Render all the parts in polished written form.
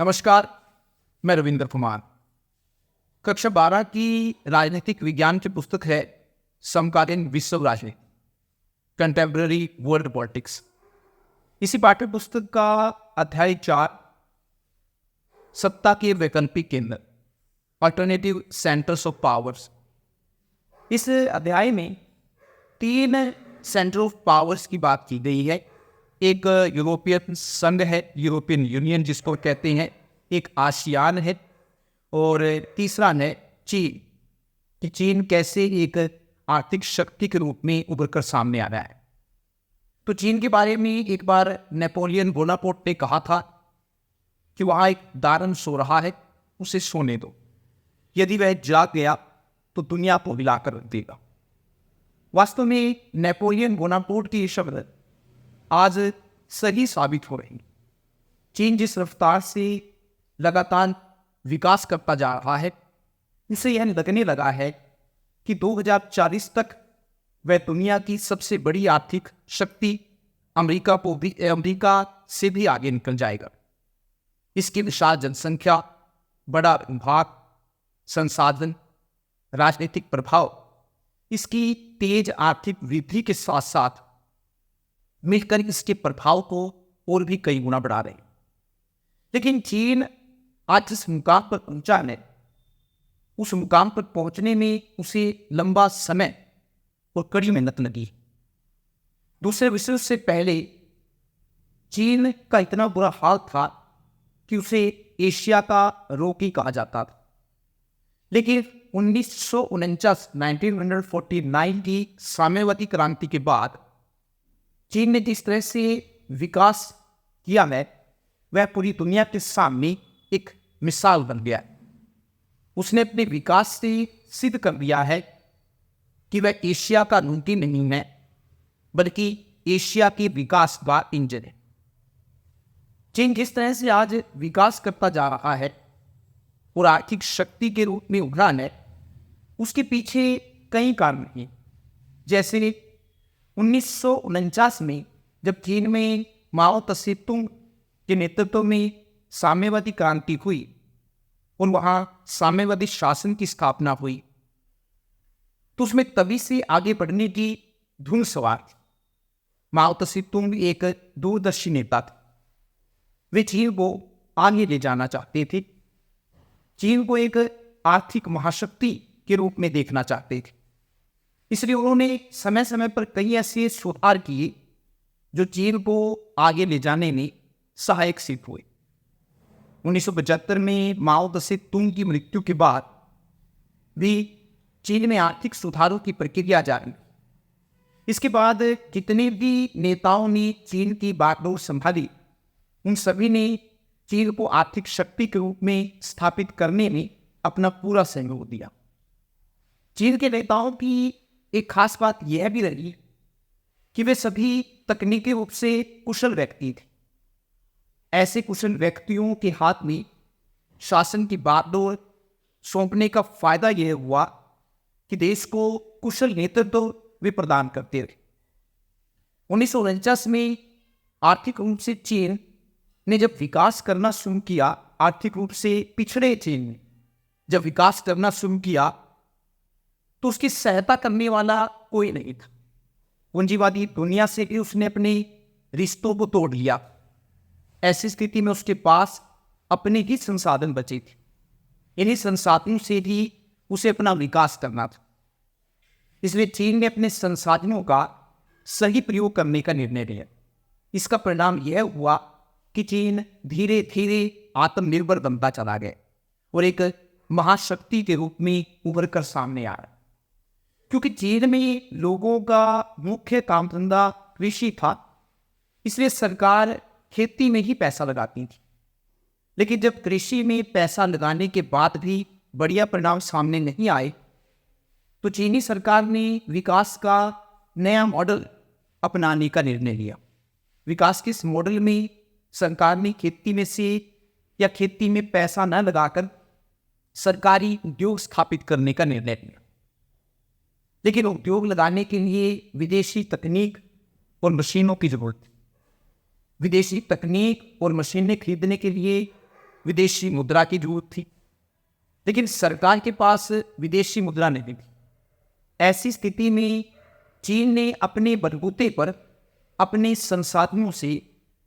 नमस्कार, मैं रविंद्र कुमार। कक्षा 12 की राजनीतिक विज्ञान की पुस्तक है समकालीन विश्व राजनीति, कंटेम्पररी वर्ल्ड पॉलिटिक्स। इसी पाठ्य पुस्तक का अध्याय 4, सत्ता के वैकल्पिक केंद्र, अल्टरनेटिव सेंटर्स ऑफ पावर्स। इस अध्याय में 3 सेंटर ऑफ पावर्स की बात की गई है। एक यूरोपियन संघ है, यूरोपियन यूनियन जिसको कहते हैं, एक आसियान है, और तीसरा है चीन, कि चीन कैसे एक आर्थिक शक्ति के रूप में उभर कर सामने आ रहा है। तो चीन के बारे में एक बार नेपोलियन बोनापार्ट ने कहा था कि वहाँ एक दारन सो रहा है, उसे सोने दो, यदि वह जाग गया तो दुनिया को हिलाकर रख देगा। वास्तव में नेपोलियन बोनापार्ट की ये शब्द आज सही साबित हो रही है। चीन जिस रफ्तार से लगातार विकास करता जा रहा है, इसे यह लगने लगा है कि 2040 तक वह दुनिया की सबसे बड़ी आर्थिक शक्ति अमेरिका से भी आगे निकल जाएगा। इसकी विशाल जनसंख्या, बड़ा विभाग, संसाधन, राजनीतिक प्रभाव, इसकी तेज आर्थिक वृद्धि के साथ साथ मिलकर इसके प्रभाव को और भी कई गुना बढ़ा रहे हैं। लेकिन चीन आज जिस मुकाम पर पहुंचा है, उस मुकाम पर पहुंचने में उसे लंबा समय और कड़ी मेहनत लगी। दूसरे विश्व से पहले चीन का इतना बुरा हाल था कि उसे एशिया का रॉकी कहा जाता था। लेकिन 1949 की साम्यवादी क्रांति के बाद चीन ने जिस तरह से विकास किया है, वह पूरी दुनिया के सामने एक मिसाल बन गया। उसने अपने विकास से सिद्ध कर दिया है कि वह एशिया का रॉकी नहीं है, बल्कि एशिया के विकास का इंजन है। चीन जिस तरह से आज विकास करता जा रहा है और आर्थिक शक्ति के रूप में उभरा है, उसके पीछे कई कारण हैं। जैसे 1949 में जब चीन में माओ त्से तुंग के नेतृत्व में साम्यवादी क्रांति हुई और वहाँ साम्यवादी शासन की स्थापना हुई, तो उसमें तभी से आगे बढ़ने की धुन सवार थी। माओ त्से तुंग एक दूरदर्शी नेता थे। वे चीन को आगे ले जाना चाहते थे, चीन को एक आर्थिक महाशक्ति के रूप में देखना चाहते थे। इसलिए उन्होंने समय समय पर कई ऐसे सुधार किए जो चीन को आगे ले जाने में सहायक सिद्ध हुए। 1975 में माओ त्से तुंग की मृत्यु के बाद भी चीन में आर्थिक सुधारों की प्रक्रिया जारी। इसके बाद जितने भी नेताओं ने चीन की बागडोर संभाली, उन सभी ने चीन को आर्थिक शक्ति के रूप में स्थापित करने में अपना पूरा सहयोग दिया। चीन के नेताओं की एक खास बात यह भी रही कि वे सभी तकनीकी रूप से कुशल व्यक्ति थे। ऐसे कुशल व्यक्तियों के हाथ में शासन की बागडोर सौंपने का फायदा यह हुआ कि देश को कुशल नेतृत्व वे प्रदान करते रहे। 1949 में आर्थिक रूप से चीन ने जब विकास करना शुरू किया, आर्थिक रूप से पिछड़े चीन ने जब विकास करना शुरू किया, तो उसकी सहायता करने वाला कोई नहीं था। पूंजीवादी दुनिया से भी उसने अपने रिश्तों को तोड़ लिया। ऐसी स्थिति में उसके पास अपने ही संसाधन बचे थे। इन्हीं संसाधनों से भी उसे अपना विकास करना था। इसलिए चीन ने अपने संसाधनों का सही प्रयोग करने का निर्णय लिया। इसका परिणाम यह हुआ कि चीन धीरे धीरे आत्मनिर्भर बनता चला गया और एक महाशक्ति के रूप में उभर कर सामने आ रहा। क्योंकि चीन में लोगों का मुख्य काम धंधा कृषि था, इसलिए सरकार खेती में ही पैसा लगाती थी। लेकिन जब कृषि में पैसा लगाने के बाद भी बढ़िया परिणाम सामने नहीं आए, तो चीनी सरकार ने विकास का नया मॉडल अपनाने का निर्णय लिया। विकास के इस मॉडल में सरकार ने खेती में से या खेती में पैसा न लगाकर सरकारी उद्योग स्थापित करने का निर्णय लिया। लेकिन उद्योग लगाने के लिए विदेशी तकनीक और मशीनों की जरूरत थी। विदेशी तकनीक और मशीनें खरीदने के लिए विदेशी मुद्रा की जरूरत थी, लेकिन सरकार के पास विदेशी मुद्रा नहीं थी। ऐसी स्थिति में चीन ने अपने बलबूते पर अपने संसाधनों से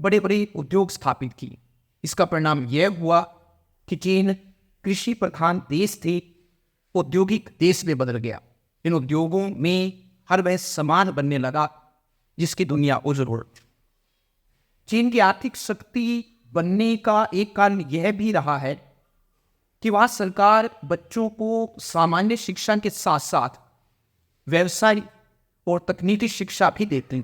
बड़े बड़े उद्योग स्थापित किए। इसका परिणाम यह हुआ कि चीन कृषि प्रधान देश थे औद्योगिक देश में बदल गया। इन उद्योगों में हर वह सामान बनने लगा जिसकी दुनिया को जरूरत थी। चीन की आर्थिक शक्ति बनने का एक कारण यह भी रहा है कि वहाँ सरकार बच्चों को सामान्य शिक्षा के साथ साथ व्यवसाय और तकनीकी शिक्षा भी देती थी।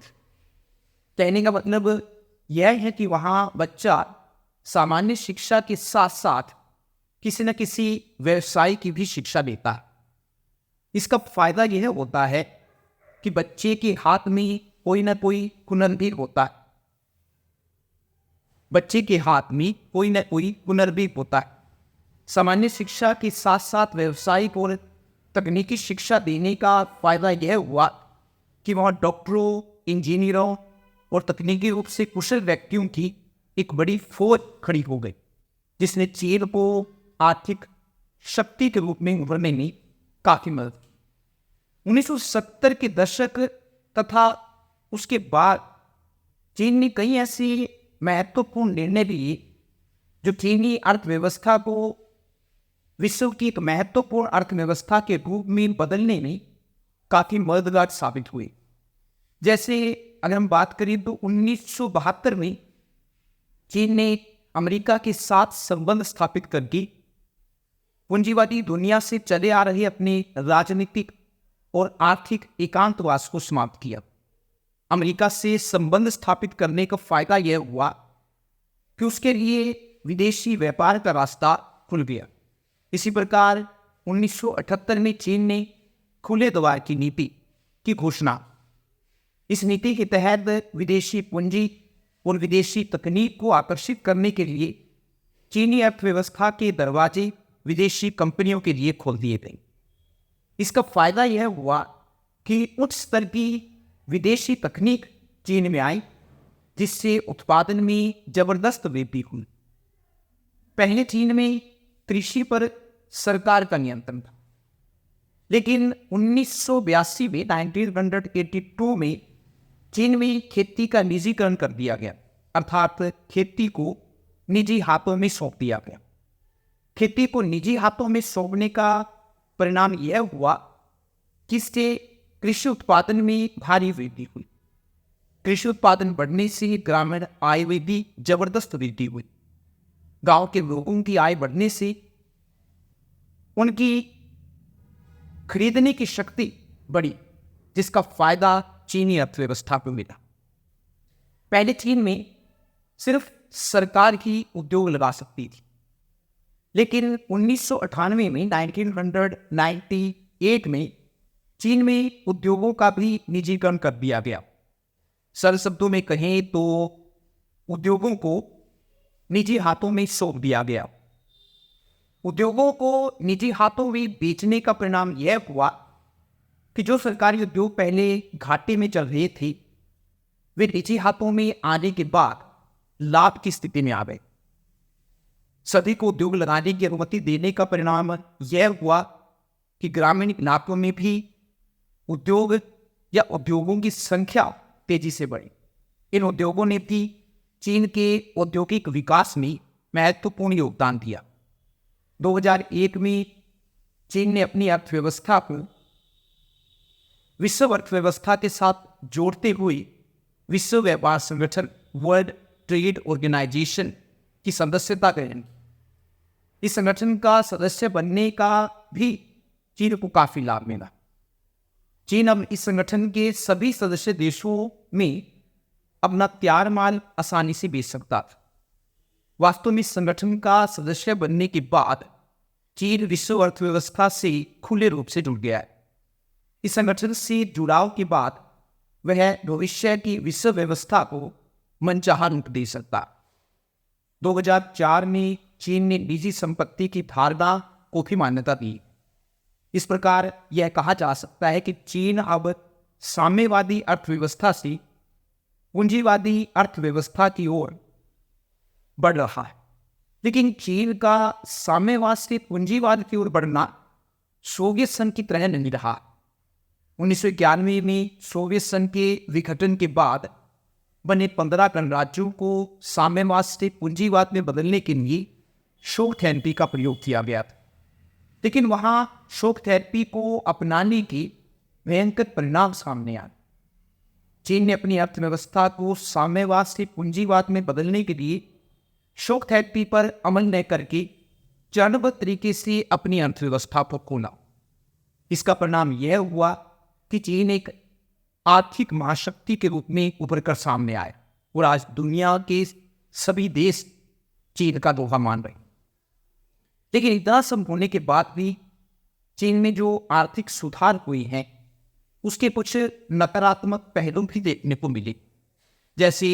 कहने का मतलब यह है कि वहाँ बच्चा सामान्य शिक्षा के साथ साथ किसी न किसी व्यवसाय की भी शिक्षा लेता है। इसका फायदा यह होता है कि बच्चे के हाथ में कोई ना कोई हुनर भी होता है। बच्चे के हाथ में कोई ना कोई हुनर भी होता है। सामान्य शिक्षा के साथ साथ व्यवसायिक और तकनीकी शिक्षा देने का फायदा यह हुआ कि वहाँ डॉक्टरों, इंजीनियरों और तकनीकी रूप से कुशल व्यक्तियों की एक बड़ी फौज खड़ी हो गई, जिसने चीन को आर्थिक शक्ति के रूप में उभरने में काफी मदद की। 1970 के दशक तथा उसके बाद चीन ने कई ऐसे महत्वपूर्ण निर्णय लिए जो चीनी अर्थव्यवस्था को विश्व की एक महत्वपूर्ण अर्थव्यवस्था के रूप में बदलने में काफी मददगार साबित हुए। जैसे अगर हम बात करें तो 1972 में चीन ने अमेरिका के साथ संबंध स्थापित करके पूंजीवादी दुनिया से चले आ रहे अपने राजनीतिक और आर्थिक एकांतवास को समाप्त किया। अमेरिका से संबंध स्थापित करने का फायदा यह हुआ कि उसके लिए विदेशी व्यापार का रास्ता खुल गया। इसी प्रकार 1978 में चीन ने खुले द्वार की नीति की घोषणा। इस नीति के तहत विदेशी पूंजी और विदेशी तकनीक को आकर्षित करने के लिए चीनी अर्थव्यवस्था के दरवाजे विदेशी कंपनियों के लिए खोल दिए गए। इसका फायदा यह हुआ कि उच्च स्तर की विदेशी तकनीक चीन में आई, जिससे उत्पादन में जबरदस्त वृद्धि हुई। पहले चीन में कृषि पर सरकार का नियंत्रण था, लेकिन 1982 में 1982 में चीन में खेती का निजीकरण कर दिया गया, अर्थात खेती को निजी हाथों में सौंप दिया गया। खेती को निजी हाथों में सौंपने का परिणाम यह हुआ कि इससे कृषि उत्पादन में भारी वृद्धि हुई। कृषि उत्पादन बढ़ने से ग्रामीण आय में भी जबरदस्त वृद्धि हुई। गांव के लोगों की आय बढ़ने से उनकी खरीदने की शक्ति बढ़ी, जिसका फायदा चीनी अर्थव्यवस्था को मिला। पहले चीन में सिर्फ सरकार ही उद्योग लगा सकती थी, लेकिन 1998 में 1998 में चीन में उद्योगों का भी निजीकरण कर दिया गया। सरल शब्दों में कहें तो उद्योगों को निजी हाथों में सौंप दिया गया। उद्योगों को निजी हाथों में बेचने का परिणाम यह हुआ कि जो सरकारी उद्योग पहले घाटे में चल रहे थे, वे निजी हाथों में आने के बाद लाभ की स्थिति में आ गए। सभी को उद्योग लगाने की अनुमति देने का परिणाम यह हुआ कि ग्रामीण इलाकों में भी उद्योग या उद्योगों की संख्या तेजी से बढ़ी। इन उद्योगों ने भी चीन के औद्योगिक विकास में महत्वपूर्ण योगदान दिया। 2001 में चीन ने अपनी अर्थव्यवस्था को विश्व अर्थव्यवस्था के साथ जोड़ते हुए विश्व व्यापार संगठन वर्ल्ड ट्रेड ऑर्गेनाइजेशन की सदस्यता ग्रहण। इस संगठन का सदस्य बनने का भी चीन को काफी लाभ मिला। चीन अब इस संगठन के सभी सदस्य देशों में अपना तैयार माल आसानी से बेच सकता था। वास्तव में इस संगठन का सदस्य बनने के बाद चीन विश्व अर्थव्यवस्था से खुले रूप से जुड़ गया है। इस संगठन से जुड़ाव के बाद वह भविष्य की विश्व व्यवस्था को मनचाहा रूप दे सकता। 2004 में चीन ने निजी संपत्ति की धारणा को भी मान्यता दी। इस प्रकार यह कहा जा सकता है कि चीन अब साम्यवादी अर्थव्यवस्था से पूंजीवादी अर्थव्यवस्था की ओर बढ़ रहा है। लेकिन चीन का साम्यवाद से पूंजीवाद की ओर बढ़ना सोवियत संघ की तरह नहीं रहा। 1991 में सोवियत संघ के विघटन के बाद बने 15 गणराज्यों को साम्यवाद से पूंजीवाद में बदलने के लिए शॉक थेरेपी का प्रयोग किया गया था। लेकिन वहां शॉक थेरेपी को अपनाने के भयंकर परिणाम सामने आए। चीन ने अपनी अर्थव्यवस्था को साम्यवाद से पूंजीवाद में बदलने के लिए शॉक थेरेपी पर अमल न करके चरणबद्ध तरीके से अपनी अर्थव्यवस्था को खोला। इसका परिणाम यह हुआ कि चीन एक आर्थिक महाशक्ति के रूप में उभर कर सामने आए और आज दुनिया के सभी देश चीन का दोहा मान रहे हैं। लेकिन इतना सब होने के बाद भी चीन में जो आर्थिक सुधार हुए हैं उसके कुछ नकारात्मक पहलू भी देखने को मिले। जैसे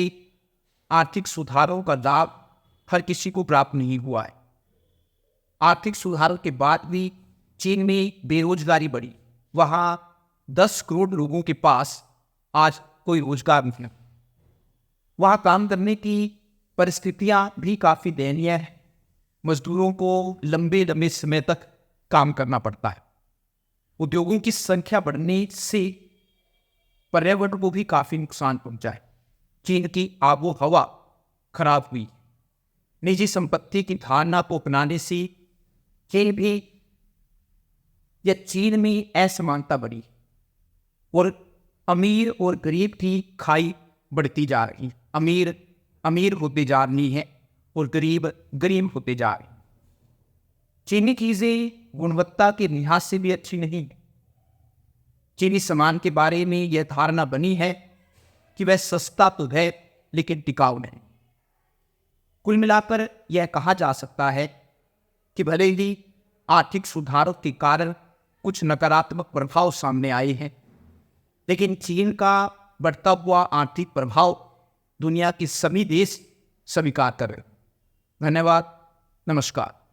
आर्थिक सुधारों का लाभ हर किसी को प्राप्त नहीं हुआ है। आर्थिक सुधारों के बाद भी चीन में बेरोजगारी बढ़ी। वहाँ 10 करोड़ लोगों के पास आज कोई रोजगार नहीं है। वहाँ काम करने की परिस्थितियाँ भी काफ़ी दयनीय है। मजदूरों को लंबे लंबे समय तक काम करना पड़ता है। उद्योगों की संख्या बढ़ने से पर्यावरण को भी काफ़ी नुकसान पहुंचा है। चीन की आबो हवा खराब हुई। निजी संपत्ति की धारणा को अपनाने से चीन में असमानता बढ़ी और अमीर और गरीब की खाई बढ़ती जा रही। अमीर अमीर होते जा रही है और गरीब गरीब होते जा रहे। चीनी चीज़ें गुणवत्ता के लिहाज से भी अच्छी नहीं है। चीनी सामान के बारे में यह धारणा बनी है कि वह सस्ता तो है लेकिन टिकाऊ नहीं। कुल मिलाकर यह कहा जा सकता है कि भले ही आर्थिक सुधारों के कारण कुछ नकारात्मक प्रभाव सामने आए हैं, लेकिन चीन का बढ़ता हुआ आर्थिक प्रभाव दुनिया के सभी देश स्वीकार कर रहे हैं। धन्यवाद। नमस्कार।